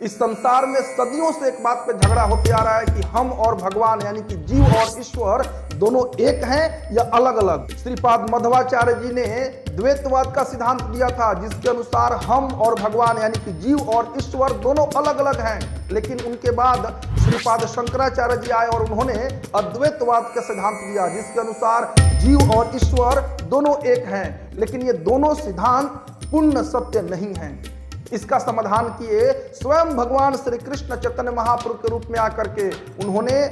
इस संसार में सदियों से एक बात पे झगड़ा होते आ रहा है कि हम और भगवान यानी कि जीव और ईश्वर दोनों एक हैं या अलग अलग। श्रीपाद मध्वाचार्य जी ने द्वैतवाद का सिद्धांत दिया था, जिसके अनुसार हम और भगवान यानी कि जीव और ईश्वर दोनों अलग अलग हैं। लेकिन उनके बाद श्रीपाद शंकराचार्य जी आए और उन्होंने अद्वैतवाद का सिद्धांत दिया, जिसके अनुसार जीव और ईश्वर दोनों एक हैं। लेकिन ये दोनों सिद्धांत पूर्ण सत्य नहीं हैं। इसका समाधान किए स्वयं भगवान श्री कृष्ण चैतन्य महाप्रभु के रूप में आकर के उन्होंने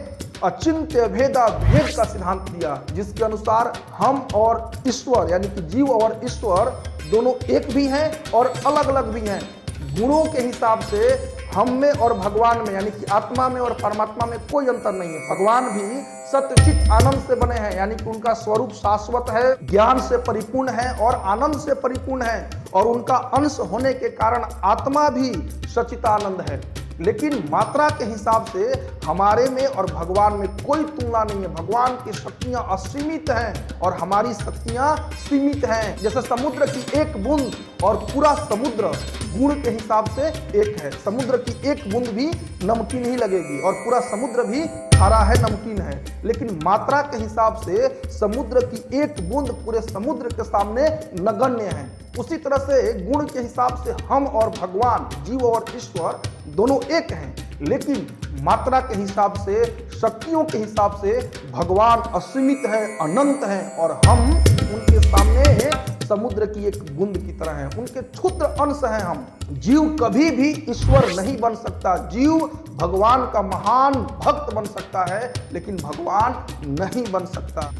अचिंत्य भेदा भेद का सिद्धांत दिया, जिसके अनुसार हम और ईश्वर यानी कि जीव और ईश्वर दोनों एक भी हैं और अलग अलग भी हैं। गुणों के हिसाब से हम में और भगवान में यानी कि आत्मा में और परमात्मा में कोई अंतर नहीं है। भगवान भी सत्य चित आनंद से बने हैं, यानी कि उनका स्वरूप शाश्वत है, ज्ञान से परिपूर्ण है और आनंद से परिपूर्ण है, और उनका अंश होने के कारण आत्मा भी सच्चिदानंद है। लेकिन मात्रा के हिसाब से हमारे में और भगवान में कोई तुलना नहीं है। भगवान की शक्तियां असीमित हैं और हमारी शक्तियां सीमित हैं। जैसे समुद्र की एक बूंद और पूरा समुद्र गुण के हिसाब से एक है। समुद्र की एक बूंद भी नमकीन ही लगेगी और पूरा समुद्र भी खारा है, नमकीन है। लेकिन मात्रा के हिसाब से समुद्र की एक बूंद पूरे समुद्र के सामने नगण्य है। उसी तरह से गुण के हिसाब से हम और भगवान जीव और ईश्वर दोनों एक हैं, लेकिन मात्रा के हिसाब से शक्तियों के हिसाब से भगवान असीमित है, अनंत है, और हम उनके सामने समुद्र की एक बूंद की तरह हैं। उनके क्षुद्र अंश हैं हम। जीव कभी भी ईश्वर नहीं बन सकता। जीव भगवान का महान भक्त बन सकता है, लेकिन भगवान नहीं बन सकता।